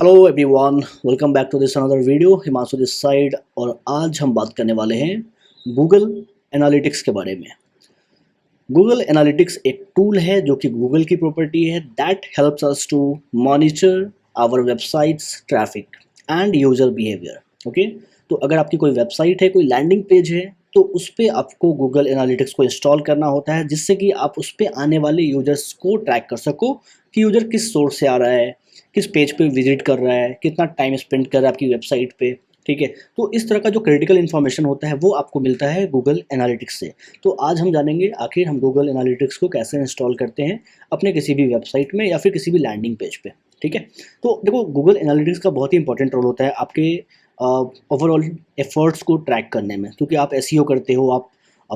Hello everyone, welcome back to this another video. Himanshu this side और आज हम बात करने वाले हैं गूगल एनालिटिक्स के बारे में। गूगल एनालिटिक्स एक टूल है जो कि गूगल की प्रॉपर्टी है that helps us to monitor our website's traffic and user behaviour. Okay, तो अगर आपकी कोई वेबसाइट है, कोई लैंडिंग पेज है, तो उस पर आपको गूगल एनालिटिक्स को इंस्टॉल करना होता है जिससे कि आप उस पर आने वाले यूजर्स को ट्रैक कर सको कि यूजर किस सोर्स से आ रहा है, किस पेज पे विजिट कर रहा है, कितना टाइम स्पेंड कर रहा है आपकी वेबसाइट पे। ठीक है, तो इस तरह का जो क्रिटिकल इन्फॉर्मेशन होता है वो आपको मिलता है गूगल एनालिटिक्स से। तो आज हम जानेंगे आखिर हम गूगल एनालिटिक्स को कैसे इंस्टॉल करते हैं अपने किसी भी वेबसाइट में या फिर किसी भी लैंडिंग पेज पे। ठीक है, तो देखो गूगल एनालिटिक्स का बहुत ही इंपॉर्टेंट रोल होता है आपके ओवरऑल एफर्ट्स को ट्रैक करने में, क्योंकि आप एसईओ करते हो, आप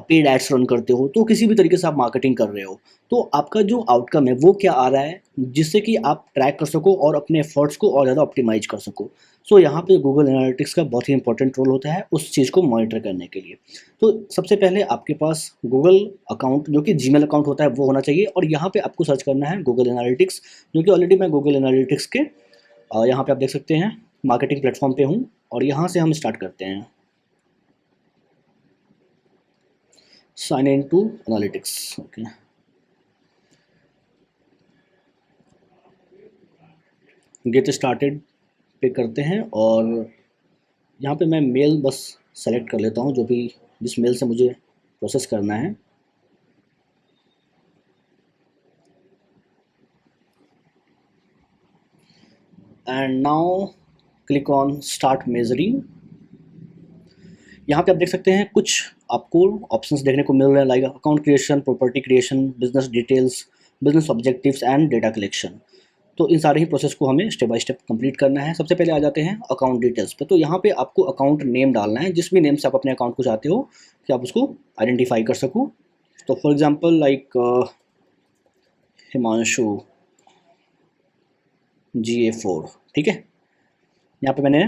पेड एड्स रन करते हो, तो किसी भी तरीके से आप मार्केटिंग कर रहे हो, तो आपका जो आउटकम है वो क्या आ रहा है जिससे कि आप ट्रैक कर सको और अपने एफर्ट्स को और ज़्यादा ऑप्टिमाइज कर सको। सो यहाँ पे गूगल एनालिटिक्स का बहुत ही इंपॉर्टेंट रोल होता है उस चीज़ को मॉनिटर करने के लिए। तो सबसे पहले आपके पास गूगल अकाउंट जो कि जीमेल अकाउंट होता है वो होना चाहिए, और यहाँ पे आपको सर्च करना है गूगल एनालिटिक्स, जो कि ऑलरेडी मैं गूगल एनालिटिक्स के यहाँ पे आप देख सकते हैं मार्केटिंग प्लेटफॉर्म पे हूँ, और यहाँ से हम स्टार्ट करते हैं sign in to analytics. Okay, get started पे करते हैं, और यहाँ पे मैं मेल बस सेलेक्ट कर लेता हूँ जो भी जिस मेल से मुझे प्रोसेस करना है। And now click on start measuring. यहाँ पे आप देख सकते हैं कुछ आपको ऑप्शंस देखने को मिल रहे हैं, like account creation, property creation, business details, business objectives and data collection. तो इन सारे ही प्रोसेस को हमें स्टेप बाय स्टेप कंप्लीट करना है। सबसे पहले आ जाते हैं अकाउंट डिटेल्स पे। तो यहाँ पे आपको अकाउंट नेम डालना है, जिस भी नेम से आप अपने अकाउंट को चाहते हो कि आप उसको आइडेंटिफाई कर सको। तो for example like Himanshu GA4। ठीक है, यहाँ पे मैंने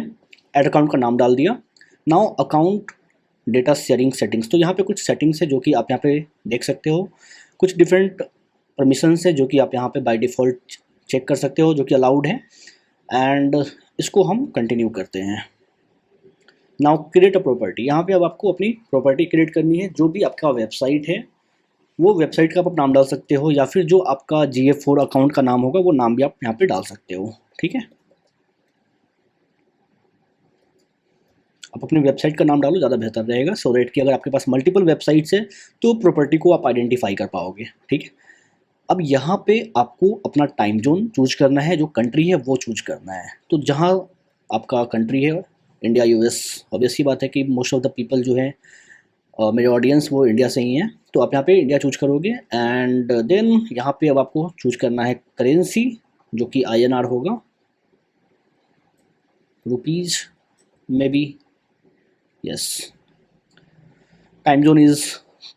एड अकाउंट का नाम डाल दिया। Now account data sharing settings, तो यहाँ पे कुछ सेटिंग्स है जो कि आप यहाँ पे देख सकते हो। कुछ डिफरेंट परमिशंस है जो कि आप यहाँ पे बाय डिफ़ॉल्ट चेक कर सकते हो, जो कि अलाउड है, एंड इसको हम कंटिन्यू करते हैं। नाउ क्रिएट अ प्रॉपर्टी, यहाँ पे अब आपको अपनी प्रॉपर्टी क्रिएट करनी है। जो भी आपका वेबसाइट है वो वेबसाइट का आप नाम डाल सकते हो, या फिर जो आपका GA4 अकाउंट का नाम होगा वो नाम भी आप यहाँ पे डाल सकते हो। ठीक है, आप अपनी वेबसाइट का नाम डालो, ज़्यादा बेहतर रहेगा, सो दैट कि अगर आपके पास मल्टीपल वेबसाइट्स है तो प्रॉपर्टी को आप आइडेंटिफाई कर पाओगे। ठीक है, अब यहाँ पे आपको अपना टाइम जोन चूज करना है, जो कंट्री है वो चूज करना है। तो जहाँ आपका कंट्री है, इंडिया, US, ऑब्वियस सी बात है कि मोस्ट ऑफ द पीपल जो है मेरे ऑडियंस वो इंडिया से ही हैं, तो आप यहाँ पे इंडिया चूज करोगे। एंड देन यहाँ पे अब आपको चूज करना है करेंसी, जो कि INR होगा, रुपीज़ में बी, यस, टाइम जोन इज़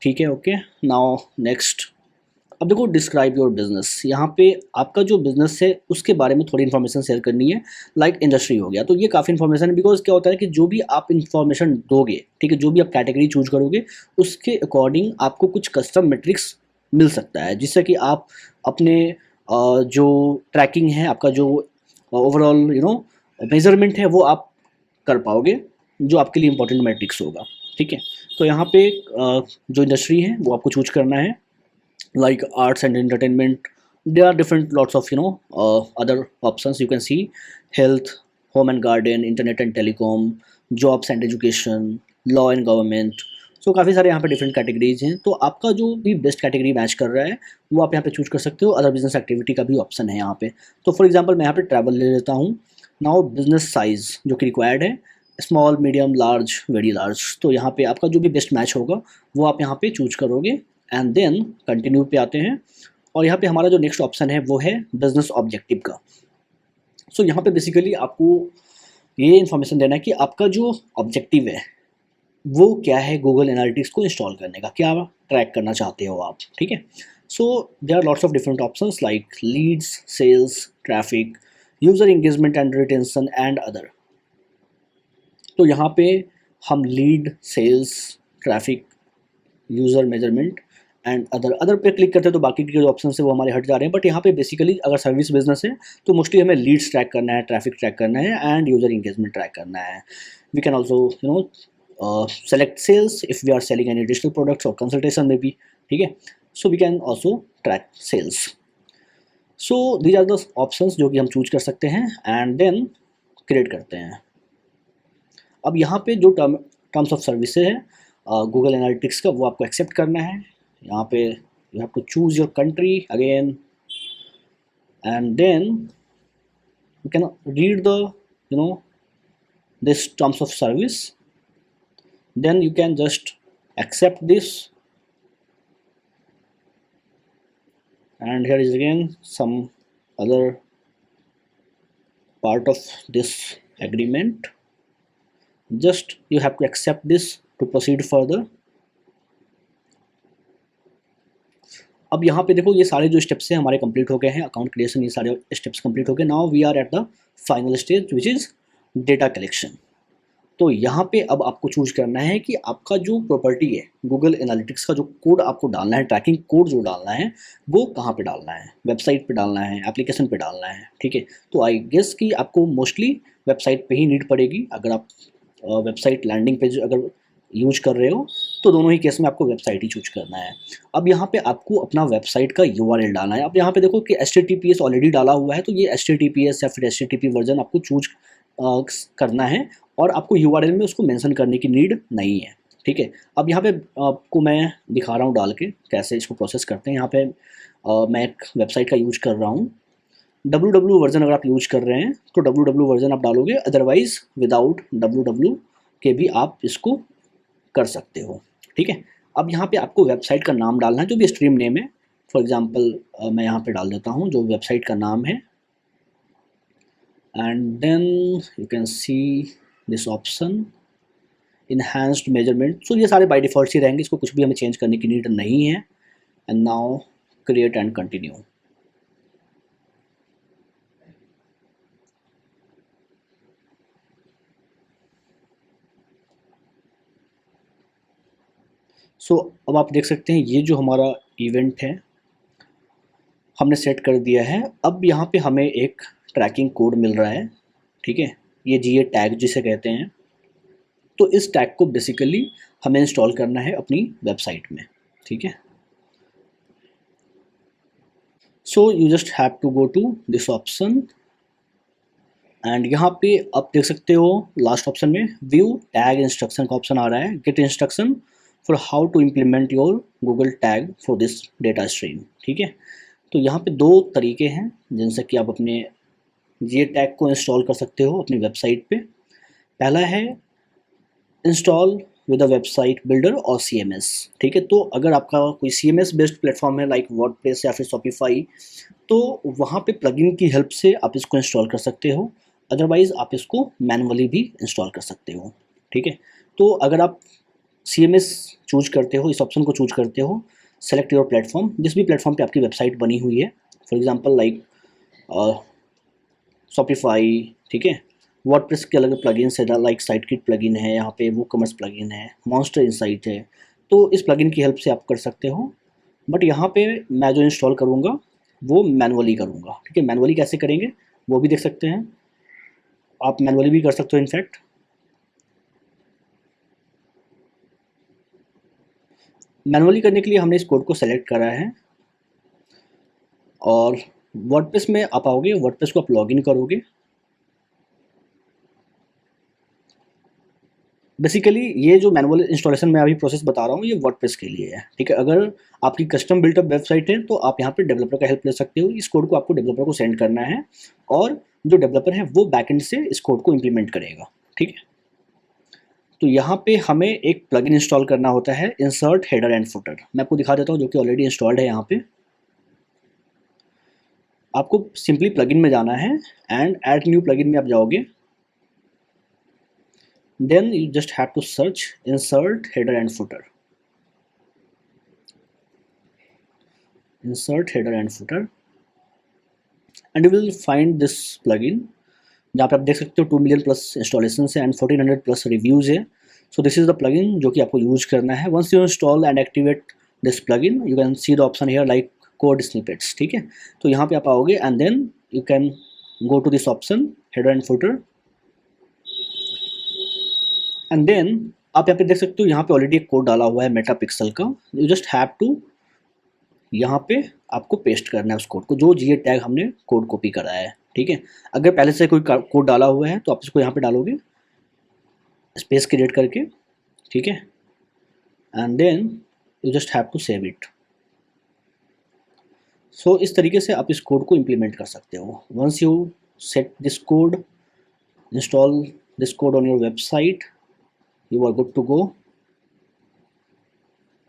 ठीक है। Okay, now next. अब देखो डिस्क्राइब योर बिजनेस, यहाँ पे आपका जो बिजनेस है उसके बारे में थोड़ी इन्फॉर्मेशन शेयर करनी है। लाइक इंडस्ट्री हो गया, तो ये काफ़ी इन्फॉर्मेशन है, बिकॉज क्या होता है कि जो भी आप इन्फॉर्मेशन दोगे, ठीक है, जो भी आप कैटेगरी चूज करोगे उसके अकॉर्डिंग आपको कुछ कस्टम मेट्रिक्स मिल सकता है, जिससे कि आप अपने जो ट्रैकिंग है, आपका जो ओवरऑल मेजरमेंट है वो आप कर पाओगे, जो आपके लिए इंपॉर्टेंट मैट्रिक्स होगा। ठीक है, तो यहाँ पे जो इंडस्ट्री है वो आपको चूज करना है, like arts and entertainment. There are different lots of other options you can see: health, home and garden, internet and telecom, jobs and education, law and government. सो काफ़ी सारे यहाँ पे डिफरेंट कैटेगरीज हैं, तो आपका जो भी बेस्ट कैटेगरी मैच कर रहा है वो आप यहाँ पे चूज कर सकते हो। अदर बिजनेस एक्टिविटी का भी ऑप्शन है यहाँ पे। तो फॉर एग्जांपल मैं यहाँ पे ट्रैवल ले लेता हूँ। नाउ बिजनेस साइज जो कि रिक्वायर्ड है, small, medium, large, very large. तो यहाँ पे आपका जो भी बेस्ट मैच होगा वो आप यहाँ पे चूज करोगे, एंड देन कंटिन्यू पे आते हैं। और यहाँ पे हमारा जो नेक्स्ट ऑप्शन है वो है बिजनेस ऑब्जेक्टिव का। सो यहाँ पे बेसिकली आपको ये इन्फॉर्मेशन देना है कि आपका जो ऑब्जेक्टिव है वो क्या है गूगल एनालिटिक्स को इंस्टॉल करने का, क्या ट्रैक करना चाहते हो आप। ठीक है, so there are lots of different options like leads, sales, traffic, user engagement and retention and other. तो यहाँ पे हम lead, sales, traffic, user measurement and other पे क्लिक करते हैं तो बाकी के जो ऑप्शन है वो हमारे हट जा रहे हैं। बट यहाँ पे बेसिकली अगर सर्विस बिजनेस है तो मोस्टली हमें लीड्स ट्रैक करना है, ट्रैफिक ट्रैक करना है एंड यूजर इंगेजमेंट ट्रैक करना है। We can also select sales if we are selling any digital products or consultation maybe, ठीक है। So we can also track sales. So these are the options जो कि हम choose कर सकते हैं एंड देन क्रिएट करते हैं। अब यहाँ पे जो टर्म्स ऑफ सर्विसेज है गूगल एनालिटिक्स का वो आपको एक्सेप्ट करना है। यहाँ पे you have to choose your country again and then you can read the this terms of service, then you can just accept this, and here is again some other part of this agreement, just you have to accept this to proceed further। अब यहाँ पे देखो ये सारे जो steps हैं हमारे complete हो गए हैं, अकाउंट क्रिएशन ये सारे स्टेप्स कंप्लीट हो गए। Now we are at the final stage which is data collection. तो यहाँ पे अब आपको चूज करना है कि आपका जो प्रॉपर्टी है गूगल एनालिटिक्स का जो कोड आपको डालना है, ट्रैकिंग कोड जो डालना है वो कहाँ पे डालना है, वेबसाइट पे डालना है, एप्लीकेशन पे डालना है, ठीक है। तो आई गेस कि आपको मोस्टली वेबसाइट पे ही नीड पड़ेगी। अगर आप वेबसाइट लैंडिंग पेज अगर यूज कर रहे हो तो दोनों ही केस में आपको वेबसाइट ही चूज करना है। अब यहाँ पे आपको अपना वेबसाइट का URL डालना है। अब यहाँ पे देखो कि HTTPS ऑलरेडी डाला हुआ है, तो ये HTTPS या फिर HTTP वर्जन आपको चूज करना है और आपको URL में उसको मेंशन करने की नीड नहीं है, ठीक है। अब यहाँ पे आपको मैं दिखा रहा हूँ डाल के कैसे इसको प्रोसेस करते हैं। यहाँ पे मैं एक वेबसाइट का यूज कर रहा हूँ, www वर्जन अगर आप यूज कर रहे हैं तो www वर्जन आप डालोगे, अदरवाइज विदाउट www के भी आप इसको कर सकते हो, ठीक है। अब यहाँ पे आपको वेबसाइट का नाम डालना है, जो भी स्ट्रीम नेम है। फॉर एग्जांपल मैं यहाँ पे डाल देता हूँ जो वेबसाइट का नाम है and then you can see this option enhanced measurement. So ये सारे बाय डिफ़ॉल्ट ही रहेंगे, इसको कुछ भी हमें चेंज करने की नीड नहीं है। And now create and continue. So अब आप देख सकते हैं ये जो हमारा इवेंट है हमने सेट कर दिया है। अब यहाँ पे हमें एक ट्रैकिंग कोड मिल रहा है, ठीक है, ये GA टैग जिसे कहते हैं। तो इस टैग को बेसिकली हमें इंस्टॉल करना है अपनी वेबसाइट में, ठीक है। So you just have to go to this option and यहाँ पे आप देख सकते हो लास्ट ऑप्शन में व्यू टैग इंस्ट्रक्शन का ऑप्शन आ रहा है, get instruction for how to implement your Google tag for this data stream, ठीक है। तो यहाँ पे दो तरीके हैं जिनसे कि आप अपने GA टैग को इंस्टॉल कर सकते हो अपनी वेबसाइट पे। पहला है install with a website builder और CMS, ठीक है। तो अगर आपका कोई CMS बेस्ड प्लेटफॉर्म है लाइक वर्डप्रेस या फिर शॉपिफाई, तो वहाँ पे प्लगइन की हेल्प से आप इसको इंस्टॉल कर सकते हो, अदरवाइज़ आप इसको मैनुअली भी इंस्टॉल कर सकते हो, ठीक है। तो अगर आप CMS चूज करते हो, इस ऑप्शन को चूज करते हो, सेलेक्ट योर प्लेटफॉर्म, जिस भी प्लेटफॉर्म पे आपकी वेबसाइट बनी हुई है, फॉर एग्जांपल लाइक शॉपिफाई, ठीक है। वर्डप्रेस के अलग प्लगइन्स है लाइक साइटकिट प्लगइन है, यहाँ पे वो कॉमर्स प्लगइन है, मॉन्स्टर इनसाइट है। तो इस प्लगइन की हेल्प से आप कर सकते हो, बट यहाँ पे मैं जो इंस्टॉल करूँगा वो मैनुअली करूँगा, ठीक है। मैनुअली कैसे करेंगे वो भी देख सकते हैं, आप मैनुअली भी कर सकते हो इनफैक्ट। मैनुअली करने के लिए हमने इस कोड को सेलेक्ट करा है और वर्डप्रेस में आप आओगे, वर्डप्रेस को आप लॉगिन करोगे। बेसिकली ये जो मैनुअल इंस्टॉलेशन मैं अभी प्रोसेस बता रहा हूँ ये वर्डप्रेस के लिए है, ठीक है। अगर आपकी कस्टम बिल्टअप वेबसाइट है तो आप यहाँ पे डेवलपर का हेल्प ले सकते हो। इस कोड को आपको डेवलपर को सेंड करना है और जो डेवलपर है वो बैकएंड से इस कोड को इम्प्लीमेंट करेगा, ठीक है। तो यहाँ पे हमें एक प्लगइन इंस्टॉल करना होता है, इंसर्ट हेडर एंड फुटर। मैं आपको दिखा देता हूँ जो कि ऑलरेडी इंस्टॉल्ड है। यहाँ पे आपको सिंपली प्लगइन में जाना है एंड ऐड न्यू प्लगइन में आप जाओगे, then you just have to search insert header and footer, insert header and footer and you will find this plugin जहाँ पे आप देख सकते हो 2 मिलियन प्लस इंस्टॉलेशन है एंड 1400 प्लस रिव्यूज़ है। So this is the plugin जो कि आपको यूज करना है। Once you install and activate this plugin, you can see the option here like code snippets, ठीक है। तो यहाँ पे आप आओगे and then you can go to this option header and footer, and then आप यहाँ पे देख सकते हो यहाँ पे ऑलरेडी एक कोड डाला हुआ है मेटा पिक्सल का, यू जस्ट हैव टू यहाँ पे आपको पेस्ट करना है उस कोड को, जो ये टैग हमने कोड कॉपी करा है, ठीक है। अगर पहले से कोई कोड डाला हुआ है तो आप इसको यहाँ पे डालोगे स्पेस क्रिएट करके, ठीक है, and then you just have to save it. So इस तरीके से आप इस कोड को इम्प्लीमेंट कर सकते हो। Once you set this code, install this code on your website, you are good to go.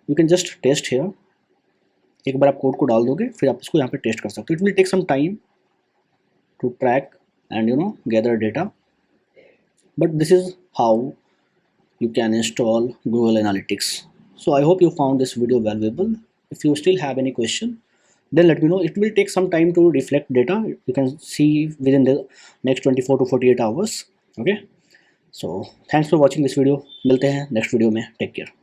You can just test here, एक बार आप कोड को डाल दोगे फिर आप इसको यहाँ पे टेस्ट कर सकते हो। It will take some time to track and gather data, but this is how you can install Google Analytics. So I hope you found this video valuable. If you still have any question, then let me know. It will take some time to reflect data. You can see within the next 24 to 48 hours. Okay. So thanks for watching this video. मिलते हैं next video में. Take care.